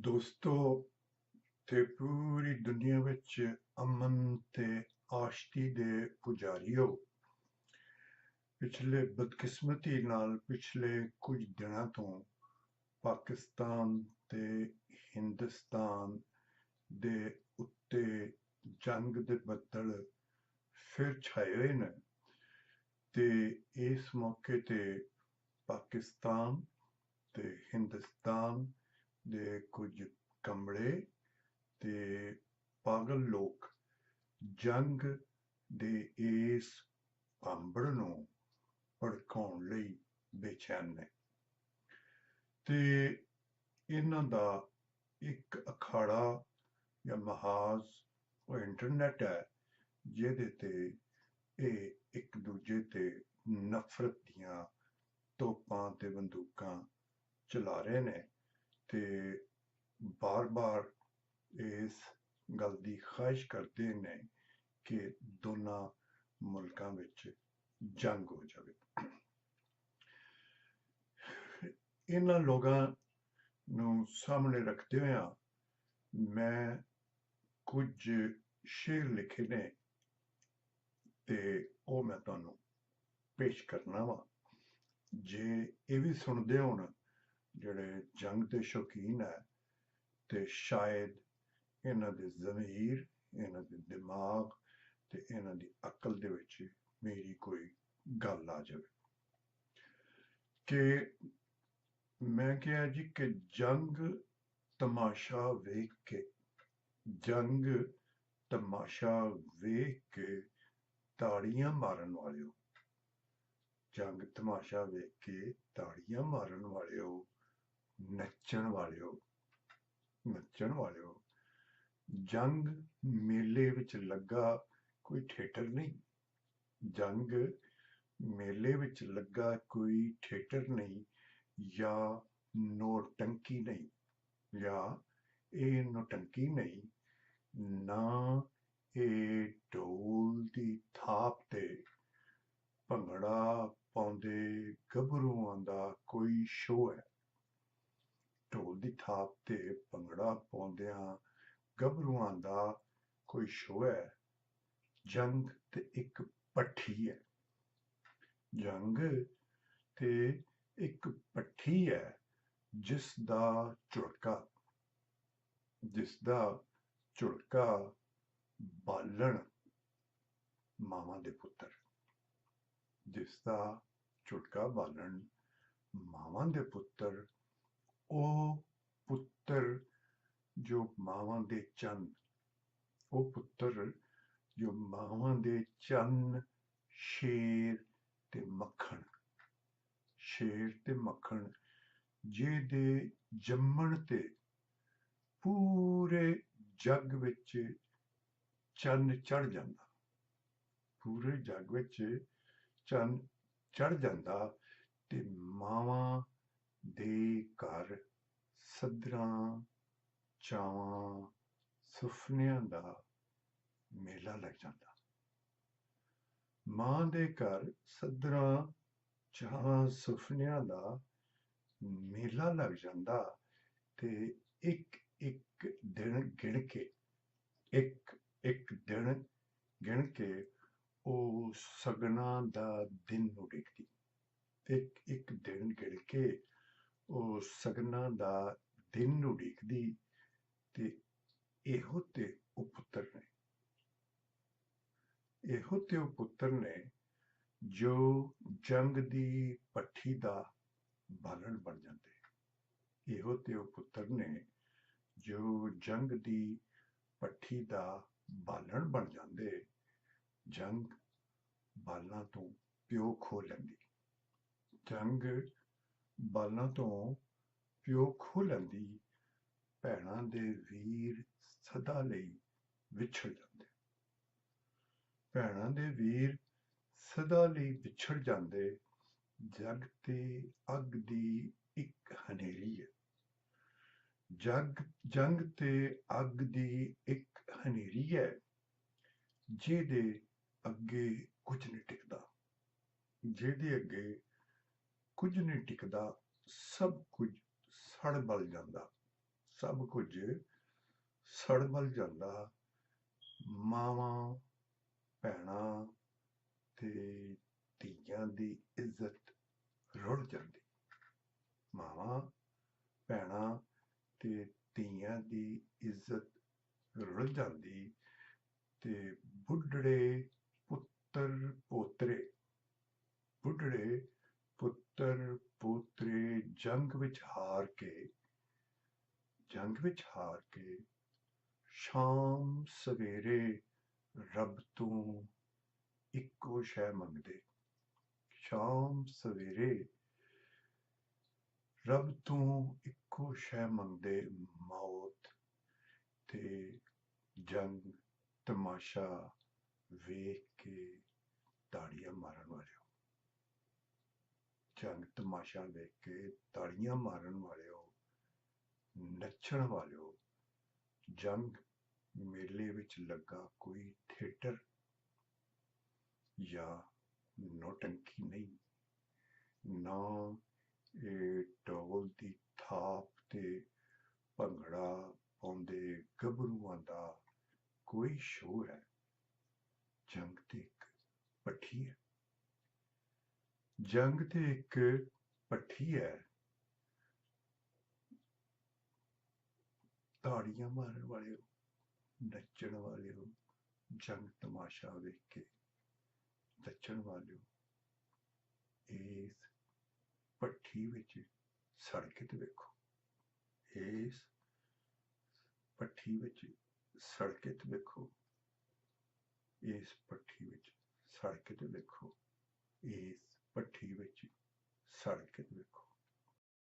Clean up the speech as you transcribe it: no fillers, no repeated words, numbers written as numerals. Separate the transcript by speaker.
Speaker 1: ਦੋਸਤੋ ਤੇ ਪੂਰੀ ਦੁਨੀਆ ਵਿੱਚ ਅਮਨ ਤੇ ਆਸ਼ਤੀ ਦੇ ਪੁਜਾਰੀਓ, ਪਿਛਲੇ ਬਦਕਿਸਮਤੀ ਨਾਲ ਪਿਛਲੇ ਕੁਝ ਦਿਨਾਂ ਤੋਂ ਪਾਕਿਸਤਾਨ ਤੇ ਹਿੰਦੁਸਤਾਨ ਦੇ ਉੱਤੇ ਜੰਗ ਦੇ ਬੱਦਲ ਫਿਰ ਛਾਏ ਹੋਏ ਨੇ। ਤੇ ਇਸ ਮੌਕੇ ਤੇ ਪਾਕਿਸਤਾਨ ਤੇ ਹਿੰਦੁਸਤਾਨ ਦੇ ਕੁਝ ਕਮਲੇ ਤੇ ਪਾਗਲ ਲੋਕ ਜੰਗ ਦੇ ਇਸ ਭਾਂਬੜ ਨੂੰ ਭੜਕਾਉਣ ਲਈ ਬੇਚੈਨ ਨੇ ਤੇ ਇਹਨਾਂ ਦਾ ਇੱਕ ਅਖਾੜਾ ਜਾਂ ਮਹਾਜ਼ ਉਹ ਇੰਟਰਨੈਟ ਹੈ, ਜਿਹਦੇ ਤੇ ਇਹ ਇੱਕ ਦੂਜੇ ਤੇ ਨਫ਼ਰਤ ਦੀਆਂ ਤੋਪਾਂ ਤੇ ਬੰਦੂਕਾਂ ਚਲਾ ਰਹੇ ਨੇ ਤੇ ਬਾਰ-ਬਾਰ ਇਸ ਗੱਲ ਦੀ ਖਾਹਿਸ਼ ਕਰਦੇ ਨੇ ਕਿ ਦੋਨਾਂ ਮੁਲਕਾਂ ਵਿੱਚ ਜੰਗ ਹੋ ਜਾਵੇ। ਇਹਨਾਂ ਲੋਕਾਂ ਨੂੰ ਸਾਹਮਣੇ ਰੱਖਦੇ ਹੋਇਆ ਮੈਂ ਕੁਝ ਸ਼ੇਰ ਲਿਖੇ ਨੇ ਤੇ ਉਹ ਮੈਂ ਤੁਹਾਨੂੰ ਪੇਸ਼ ਕਰਨਾ ਵਾ। ਜੇ ਇਹ ਵੀ ਸੁਣਦੇ ਹੋਣ ਜਿਹੜੇ ਜੰਗ ਦੇ ਸ਼ੌਕੀਨ ਹੈ ਤੇ ਸ਼ਾਇਦ ਇਹਨਾਂ ਦੇ ਜ਼ਮੀਰ, ਇਹਨਾਂ ਦੇ ਦਿਮਾਗ ਤੇ ਇਹਨਾਂ ਦੀ ਅਕਲ ਦੇ ਵਿੱਚ ਮੇਰੀ ਕੋਈ ਗੱਲ ਆ ਜਾਵੇ ਕਿ ਮੈਂ ਕਿਹਾ ਜੀ ਕਿ ਜੰਗ ਤਮਾਸ਼ਾ ਵੇਖ ਕੇ, ਜੰਗ ਤਮਾਸ਼ਾ ਵੇਖ ਕੇ ਤਾੜੀਆਂ ਮਾਰਨ ਵਾਲਿਓ, ਜੰਗ ਤਮਾਸ਼ਾ ਵੇਖ ਕੇ ਤਾੜੀਆਂ ਮਾਰਨ ਵਾਲਿਓ, ਨੱਚਣ ਵਾਲਿਓ, ਨੱਚਣ ਵਾਲਿਓ, ਜੰਗ ਮੇਲੇ ਵਿੱਚ ਲੱਗਾ ਕੋਈ ਥੀਏਟਰ ਨਹੀਂ। ਜੰਗ ਮੇਲੇ ਵਿੱਚ ਲੱਗਾ ਕੋਈ ਥੀਏਟਰ ਨਹੀਂ, ਜਾਂ ਨੋਟੰਕੀ ਨਹੀਂ, ਜਾਂ ਇਹ ਨੋਟੰਕੀ ਨਹੀਂ, ਨਾ ਇਹ ਢੋਲ ਦੀ ਥਾਪ ਤੇ ਭੰਗੜਾ ਪਾਉਂਦੇ ਗੱਭਰੂਆਂ ਦਾ ਕੋਈ ਸ਼ੋਅ ਹੈ। ਢੋਲ ਦੀ ਥਾਪ ਤੇ ਭੰਗੜਾ ਪਾਉਂਦਿਆਂ ਗੱਭਰੂਆਂ ਦਾ ਕੋਈ ਸ਼ੋਅ ਹੈ। ਜੰਗ ਤੇ ਇੱਕ ਭੱਠੀ ਹੈ। ਜੰਗ ਤੇ ਇੱਕ ਭੱਠੀ ਹੈ ਜਿਸ ਦਾ ਝੁੜਕਾ ਬਾਲਣ ਮਾਵਾਂ ਦੇ ਪੁੱਤਰ, ਜਿਸ ਦਾ ਝੁਟਕਾ ਬਾਲਣ ਮਾਵਾਂ ਦੇ ਪੁੱਤਰ, ਉਹ ਪੁੱਤਰ ਜੋ ਮਾਵਾਂ ਦੇ ਚੰਨ, ਉਹ ਪੁੱਤਰ ਜੋ ਮਾਵਾਂ ਦੇ ਚੰਨ, ਸ਼ੇਰ ਤੇ ਮੱਖਣ, ਸ਼ੇਰ ਤੇ ਮੱਖਣ, ਜਿਹਦੇ ਜੰਮਣ ਤੇ ਪੂਰੇ ਜੱਗ ਵਿੱਚ ਚੰਨ ਚੜ ਜਾਂਦਾ, ਪੂਰੇ ਜੱਗ ਵਿੱਚ ਚੰਨ ਚੜ ਜਾਂਦਾ ਤੇ ਮਾਵਾਂ ਦੇ ਘਰ ਸੱਧਰਾਂ, ਚਾਵਾਂ, ਸੁਫਨਿਆਂ ਦਾ ਮੇਲਾ ਲੱਗ ਜਾਂਦਾ। ਮਾਂ ਦੇ ਘਰ ਸੱਧਰਾਂ, ਚਾਵਾਂ, ਸੁਫਨਿਆਂ ਦਾ ਮੇਲਾ ਲੱਗ ਜਾਂਦਾ ਤੇ ਇੱਕ ਇੱਕ ਦਿਨ ਗਿਣ ਕੇ, ਇੱਕ ਇੱਕ ਦਿਨ ਗਿਣ ਕੇ ਉਹ ਸਗਨਾਂ ਦਾ ਦਿਨ ਉਡੀਕਦੀ, ਇੱਕ ਇੱਕ ਦਿਨ ਗਿਣ ਕੇ ਉਹ ਸਗਨਾਂ ਦਾ ਦਿਨ ਉਡੀਕਦੀ ਤੇ ਇਹੋ ਤੇ ਉਹ ਪੁੱਤਰ ਨੇ, ਇਹੋ ਤੇ ਉਹ ਪੁੱਤਰ ਨੇ ਜੋ ਜੰਗ ਦੀ ਭੱਠੀ ਦਾ ਬਾਲਣ ਬਣ ਜਾਂਦੇ। ਇਹੋ ਤੇ ਉਹ ਪੁੱਤਰ ਨੇ ਜੋ ਜੰਗ ਦੀ ਭੱਠੀ ਦਾ ਬਾਲਣ ਬਣ ਜਾਂਦੇ। ਜੰਗ ਬਾਲਾਂ ਤੋਂ ਪਿਓ ਖੋਹ ਲੈਂਦੀ, ਜੰਗ ਬਾਲਾਂ ਤੋਂ ਪਿਓ ਖੋਹ ਲੈਂਦੀ। ਭੈਣਾਂ ਦੇ ਵੀਰ ਸਦਾ ਲਈ ਵਿਛੜ ਜਾਂਦੇ, ਭੈਣਾਂ ਦੇ ਵੀਰ ਸਦਾ ਲਈ ਵਿਛੜ ਜਾਂਦੇ। ਜੱਗ ਤੇ ਅੱਗ ਦੀ ਇੱਕ ਹਨੇਰੀ ਹੈ, ਜੰਗ ਤੇ ਅੱਗ ਦੀ ਇੱਕ ਹਨੇਰੀ ਹੈ, ਜਿਹਦੇ ਅੱਗੇ ਕੁਝ ਨਹੀਂ ਟਿਕਦਾ, ਜਿਹਦੇ ਅੱਗੇ ਕੁਝ ਨਹੀਂ ਟਿਕਦਾ, ਸਭ ਕੁਝ ਸੜ ਬਲ ਜਾਂਦਾ, ਸਭ ਕੁਝ ਸੜ ਮਲ ਜਾਂਦਾ, ਮਾਵਾਂ ਭੈਣਾਂ ਤੇ ਧੀਆਂ ਦੀ ਇੱਜ਼ਤ ਰੁਲ ਜਾਂਦੀ। ਮਾਵਾਂ ਭੈਣਾਂ ਤੇ ਧੀਆਂ ਦੀ ਇੱਜ਼ਤ ਰੁਲ ਜਾਂਦੀ ਤੇ ਬੁੱਢੜੇ ਪੁੱਤਰ ਪੋਤਰੇ ਜੰਗ ਵਿੱਚ ਹਾਰ ਕੇ ਸ਼ਾਮ ਸਵੇਰੇ ਰੱਬ ਤੋਂ ਇੱਕੋ ਸ਼ੈ ਮੰਗਦੇ। ਸ਼ਾਮ ਸਵੇਰੇ ਰੱਬ ਤੋਂ ਇੱਕੋ ਸ਼ੈ ਮੰਗਦੇ, ਮੌਤ ਤੇ ਜੰਗ ਤਮਾਸ਼ਾ ਵੇਖ ਕੇ ਤਾੜੀਆਂ ਮਾਰਨ ਵਾਲਿਓ। ਜੰਗ ਤਮਾਸ਼ਾ ਵੇਖ ਕੇ ਤਾੜੀਆਂ ਮਾਰਨ ਵਾਲਿਓ, ਨੱਚਣ ਵਾਲਿਓ। ਜੰਗ ਮੇਲੇ ਵਿੱਚ ਲੱਗਾ ਕੋਈ ਥੀਏਟਰ ਜਾਂ ਨੌਟੰਕੀ ਨਹੀਂ, ਨਾ ਇਹ ਢੋਲ ਦੀ ਥਾਪ ਤੇ ਭੰਗੜਾ ਪਾਉਂਦੇ ਗੱਭਰੂਆਂ ਦਾ ਕੋਈ ਸ਼ੋਅ ਹੈ। ਜੰਗ ਤੇ ਇੱਕ ਭੱਠੀ ਹੈ। ਜੰਗ ਤੇ ਇੱਕ ਭੱਠੀ ਹੈ। ਤਾੜੀਆਂ ਮਾਰਨ ਵਾਲਿਓ, ਨੱਚਣ ਵਾਲਿਓ, ਜੰਗ ਤਮਾਸ਼ਾ ਵੇਖ ਕੇ ਨੱਚਣ ਵਾਲਿਓ, ਇਸ ਭੱਠੀ ਵਿੱਚ ਸੜ ਕੇ ਤੇ ਵੇਖੋ। ਇਸ ਭੱਠੀ ਵਿੱਚ ਸੜ ਕੇ ਤੇ ਵੇਖੋ। ਇਸ ਭੱਠੀ ਵਿੱਚ ਸੜ ਕੇ ਤੇ ਵੇਖੋ। ਇਸ ਭੱਠੀ ਵਿੱਚ ਸੜ ਕੇ ਤੇ ਵੇਖੋ।